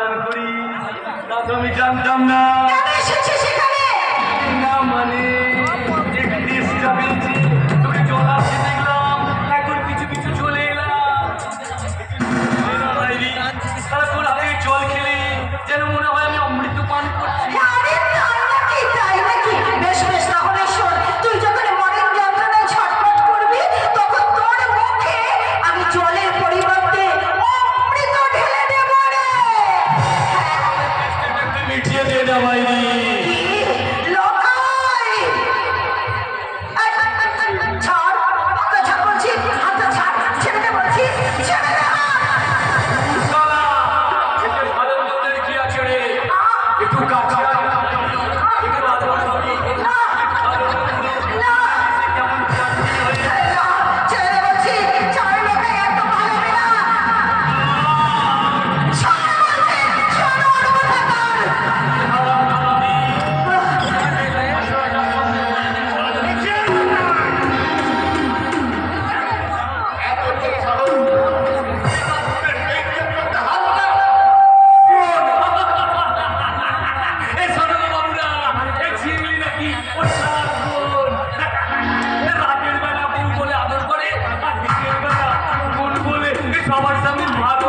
স্নান করি তা তো আমি জানতাম না। না মানে তেষ্টা পেয়েছি, তোকে জল আসতে দেখলাম, এখন কিছু কিছু চলে এলাম। সারাক্ষণ হাতে জল খেলে যেন মনে হয় আমি অমৃত পান করছি। তুই যখন মনের যন্ত্রণায় ছটফট করবি তখন তোর মুখে আমি জলের পরিবর্তে অমৃত ঢেলে দেব রে। মিটিয়ে দে না বাইরে। সবার সামনে ভালো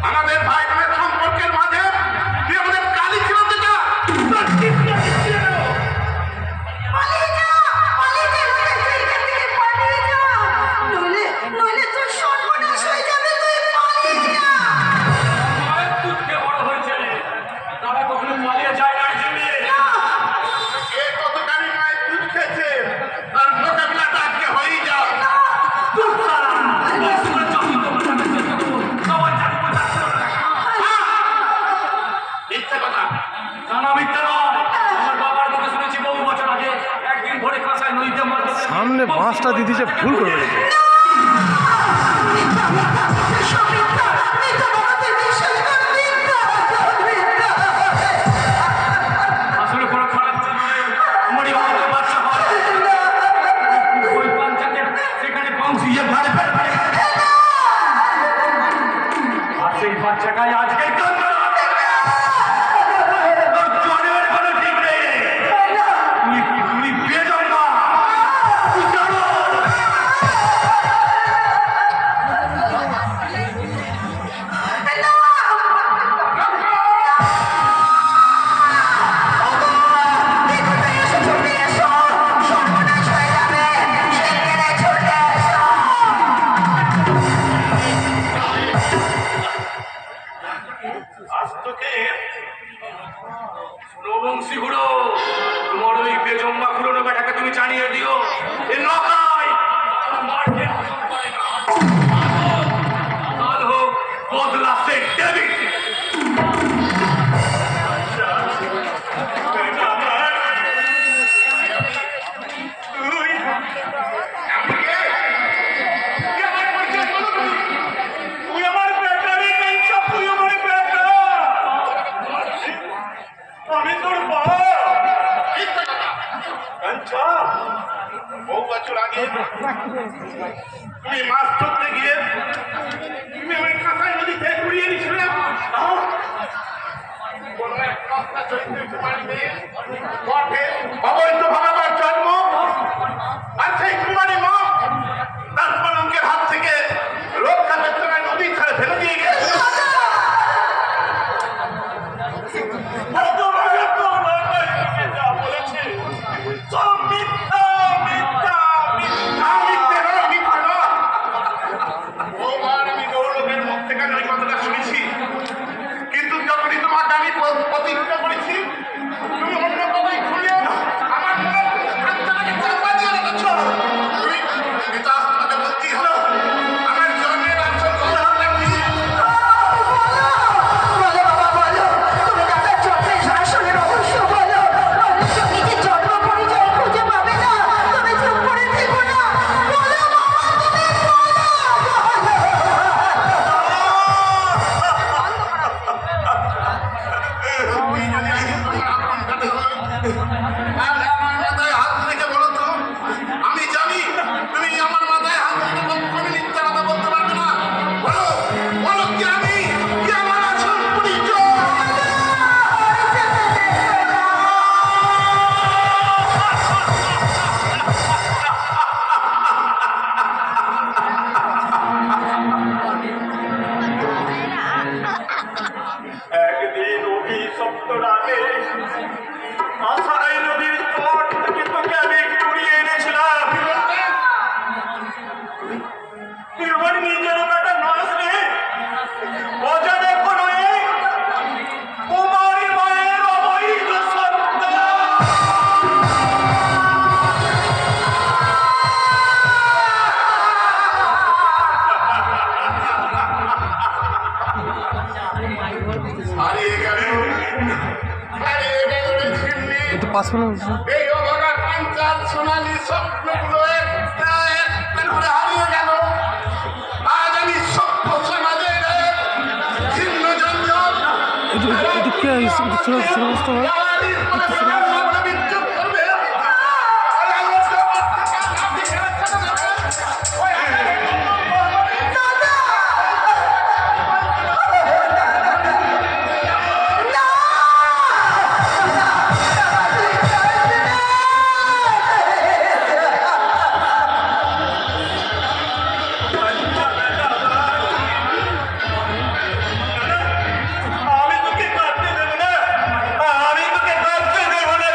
আমাদের ভাই বোনের সম্পর্কের মাঝে তুই আমাদের কালি ছিল সামনে বাঁশটা দিদি যে ভুল করে ফেলেছে। বাচ্চাটাই আজকে তোমার ওই বেজম্মা খুঁড়ো বেটাকে তুমি জানিয়ে দিও এ নকাই কাল হোক বদলা সে ডেভিড। বহু বছর আগে তুমি মাছ ধরতে গিয়ে তুমি আমার কাঁসাই নদীতে ঘুরিয়ে দিয়েছিলে। অবৈধ ভাবে জন্ম আর সেই কুমারী মা তার কলঙ্কের হাত থেকে রক্ষা করতে নদী ছেড়ে ফেলে দিয়ে গেছে। কিন্তু যখনই তোমাকে আমি প্রতিজ্ঞা করেছি তুমি অন্য কথাই খুলে আমার চাপা দিয়ে রেখেছ। এবার নিজের বেটা নয় রে, অজানে কোনো এক কুমারী মায়ের অবৈধ সন্তান। হারিয়ে গেল রে ঝিমলি। একটু পাঁচ মিনিট এই অভাগা কাঞ্চাল সোনালি স্বপ্নগুলো একটা একটা করে হারিয়ে গেল। আজ আমি সভ্য সমাজের ছিন্ন জঞ্জল একটু কে ছোট ছোট বসতে হয় জ্বালানির করে সামনে বিদ্যুৎ করবে। আর আলো জগৎ থেকে আপনি ছেড়ে চলে যাবেন। ওই আমি তোকে কাটতে দেবো না, আমি তোকে কাটতে দেবো না।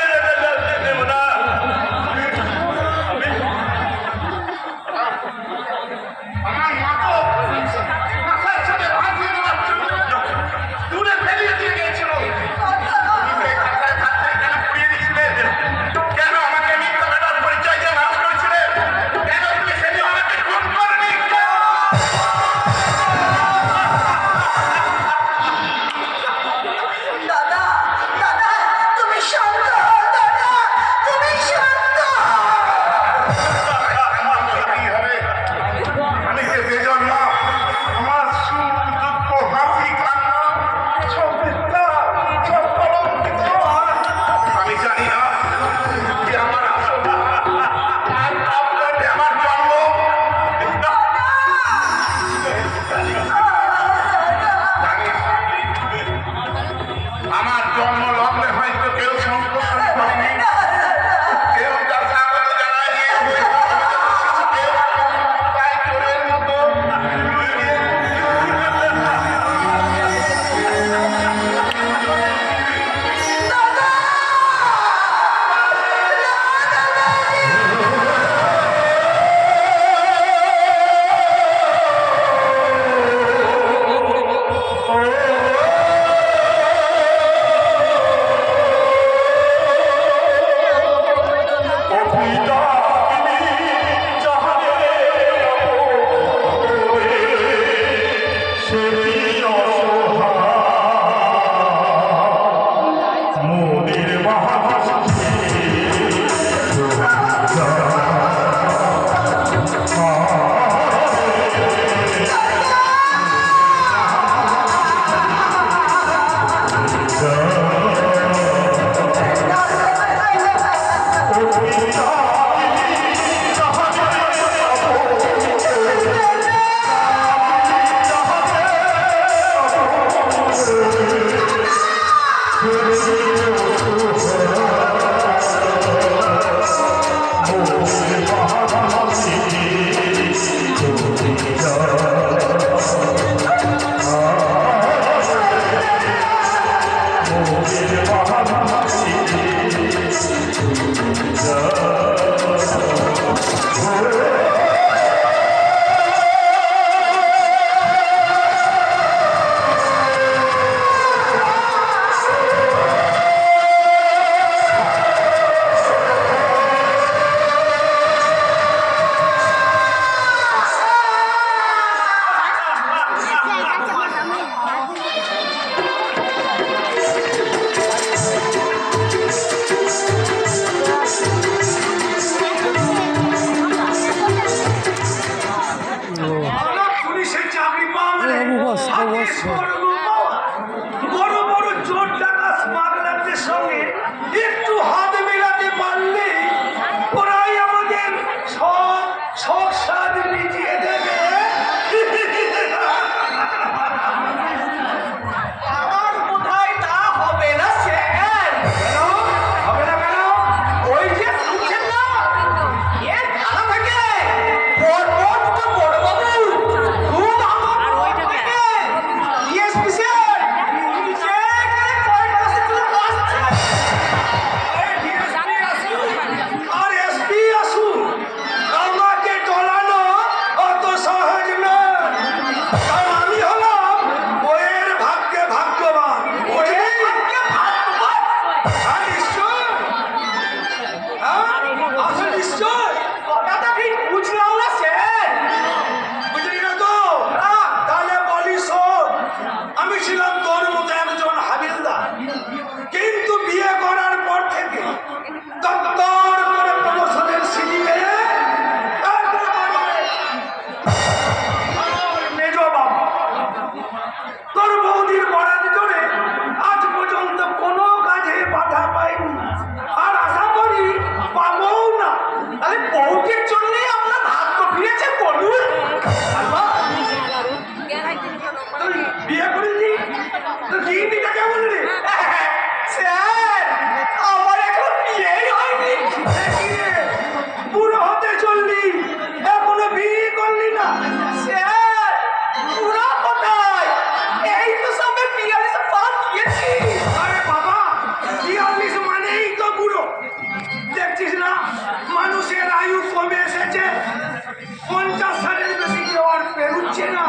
না,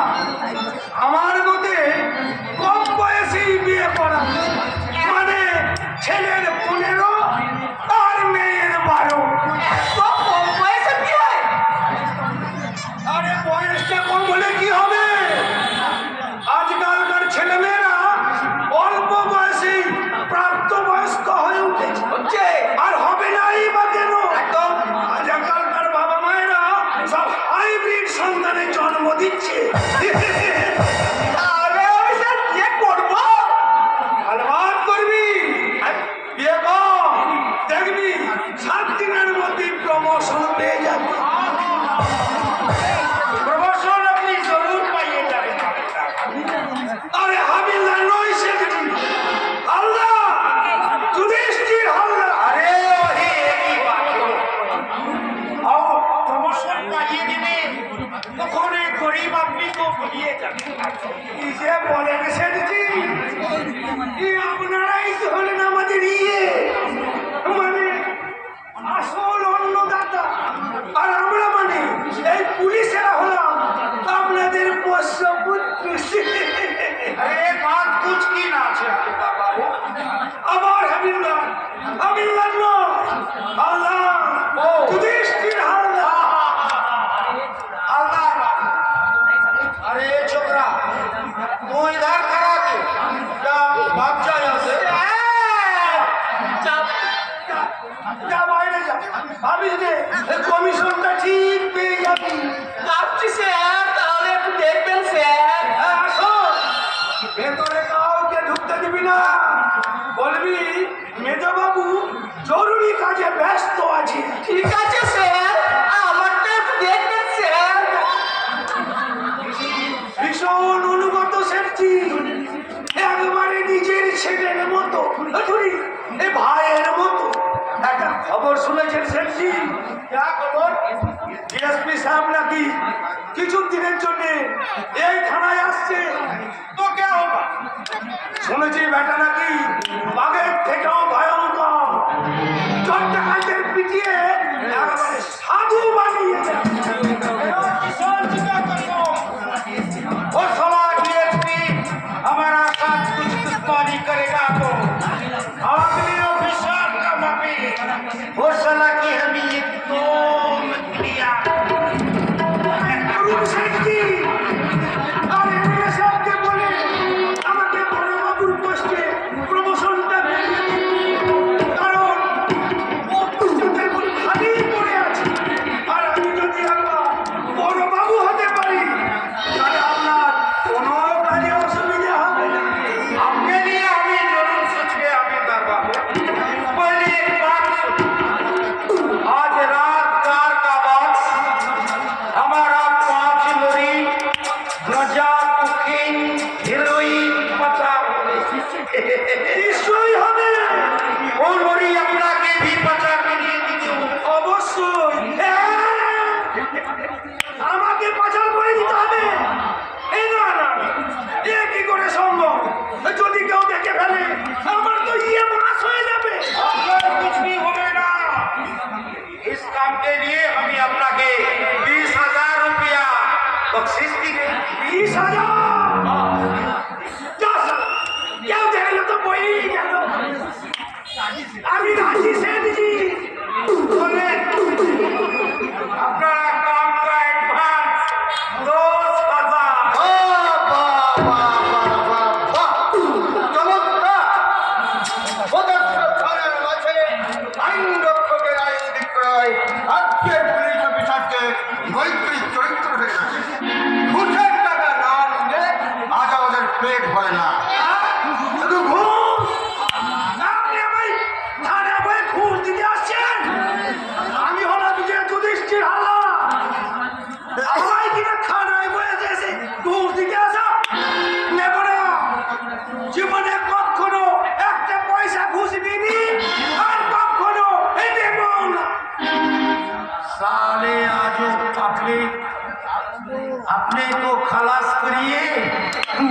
আমার মতে কম বয়সেই বিয়ে করা, মানে ছেলের 15 আর মেয়ের 12। এত কম বয়সে বিয়ে? আরে বয়সটা কম হলে কি হবে? আজকালকার ছেলেমেয়েরা অল্প বয়সেই প্রাপ্তবয়স্ক হয়ে উঠেছে, আর হবে নাই বা কেন? একদম। আজকালকার বাবা মায়েরা সব হাইব্রিড সন্তানের জন্ম দিচ্ছে। তাহলে আমি স্যার বিয়ে করবো। আলবাত করবি, বিয়ে কর, দেখবি 7 দিনের মধ্যে প্রমোশন পেয়ে যাবে। প্রমোশন আপনি জরুর পাইয়ে যাবেন। আরে হাবিলদার নয় সেদিন, হালদার, যুধিষ্ঠির হালদার। আরে ওহে কি বাতো, आओ প্রমোশন পাইয়ে দেবে, তখন এই গরিব আপনি তো ভুলিয়ে যাবেন। কি যে বলেন সেদিন, আপনারাই তো হলেন আমাদের মানে আসল অন্নদাতা, আর আমরা মানে এই পুলিশেরা হলাম আপনাদের পোষ্যপুত্র। আরে বাত কুছ কি না আছে বাবু। আবার হাবিলদার, হাবিলদার নয়, হালদার, যুধিষ্ঠির হালদার। হালদার, अरे छोकरा तू इधर खड़ा के क्या भाग जा यहाँ से? जा বাইরে যা, ভাবিস নে কমিশনটা ঠিক পেয়ে যাবি। ভাবছি স্যার, তাহলে একটু দেখবেন স্যার। হ্যাঁ আসো, ভেতরে কাউকে ঢুকতে দিবি না, বলবি মেজবাবু জরুরি কাজে ব্যস্ত আছে। ঠিক আছে স্যার, আমারটা একটু দেখবেন স্যার। ভীষণ অনুগত সেটজি, একবারে নিজের ছেলের মতো, ধরি এ ভাইয়ের মতো। একটা খবর শুনেছেন সেটজি? খবর? ডিএসপি সাহেব নাকি কিছু দিনের জন্য এই থানায় আসছে। তো কে হোগা? শুনেছি বেটা নাকি বাঘের থেকেও ভয়ঙ্কর, চট্টাকাদের পিটিয়ে একবারে সাধু বানিয়েছে। वो सवा डीएसपी हमारा साथ कुछ दुश्मनी करेगा तो अगले ऑफिसर का मपी वो सला की हमें ये तो मत दिया। अरुण सेठ जी, अरे मेरे साहब के बोले আমাকে বড় বাবুর পোস্টে প্রমোশনটা পেয়ে কারণ ও পোস্টে খালি পড়ে আছে, আর আমি যদি একবার বড় বাবু হতে পারি তাহলে আপনার কোনো কাজে অসুবিধা হবে না। आपके लिए अभी जरूर सोच के अभी कर बाबू। पहले एक बात सुन, आज रात 4 का बाद हमारा 5 लोरी गंजा, कोकीन, हेरोइन पता নিশ্চয়ই হবে। ও লরি আপনাকে भी पता করিয়ে দিতে অবশ্যই। আমাকে পাচার করে দিতে হবে? এই না না, এ কি করে সম্ভব? যদি কেউ দেখে ফেলে আমার তো মাস হয়ে যাবে। আপনার कुछ भी হবে না। इस काम के लिए हम আপনাকে 20,000 रुपया बख्शिश देंगे। 20,000? কেউ দেখলে তো বইই গেল। আমি রাজি সেটজি, আপনারা কাম का एडवांस 10,000। আইন রক্ষকের আইন বিক্রয় আজকের পুলিশ অফিসারকে নৈতিক চরিত্র হয়ে গেছে। ঘুষের টাকা না নিলে আজ আমাদের পেট ভরে না। শুধু ঘুষ? আপনি আমায় থানা বয়ে ঘুষ দিতে আসছেন? আমি হলাম যে যুধিষ্ঠির হালদার, আমায় কিনা থানায় বয়ে এসে ঘুষ দিতে আসা? নেব না, জীবনে কখনো একটা পয়সা ঘুষ দিইনি, আর কখনো নেব না। साले आज अपने को खलास करिए,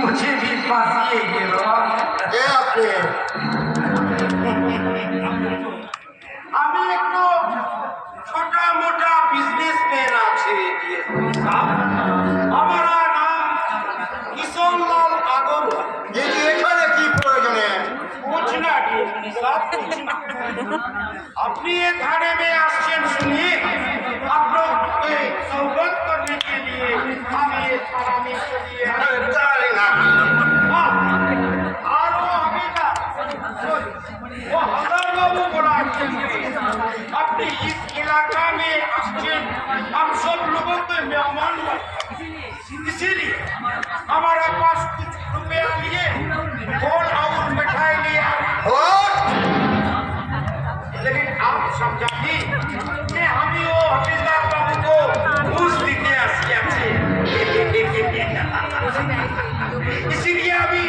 मुझे भी फांसिए के এ আপনি আমি একটু ছোটা মোটা বিজনেসম্যান আছে। हमारा नाम अपनी ये थाने में आश्चर्य सुनिए आप लोग स्वागत करने के लिए हम ये थाना में चलिए और वो हमेशा वो हजर बाबू बोला अपने इस इलाका में आश्चर्य हम सब लोगों के मेहमान इसीलिए हमारे पास कुछ रुपया लिए फल और मिठाई लिए लेकिन आप समझाइए कि हम ही वो हफीजदार बाबू को घूस देते हैं इसीलिए अभी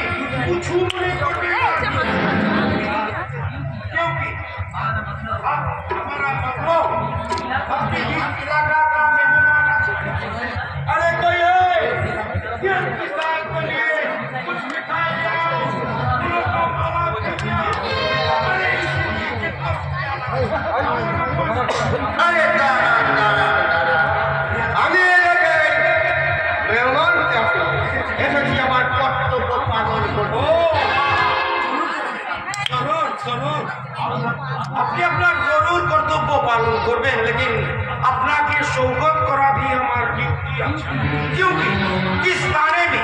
कुछ नहीं करते क्योंकि अब हमारा मतलब अपने इस इलाका का मेहमान अरे कोई है ये किसान को लिए कुछ मिठाई ले आओ फूलों का माला भेजिए अरे इसीलिए कितना আরে আমি এলাকায় মেহমান এসেছি আমার কর্তব্য পালন করবো जरूर जरूर আপনি আপনার জরুর কর্তব্য পালন করবেন लेकिन আপনাকে সৌগত করা भी हमार डियूटी আছে क्योंकि इस थाने में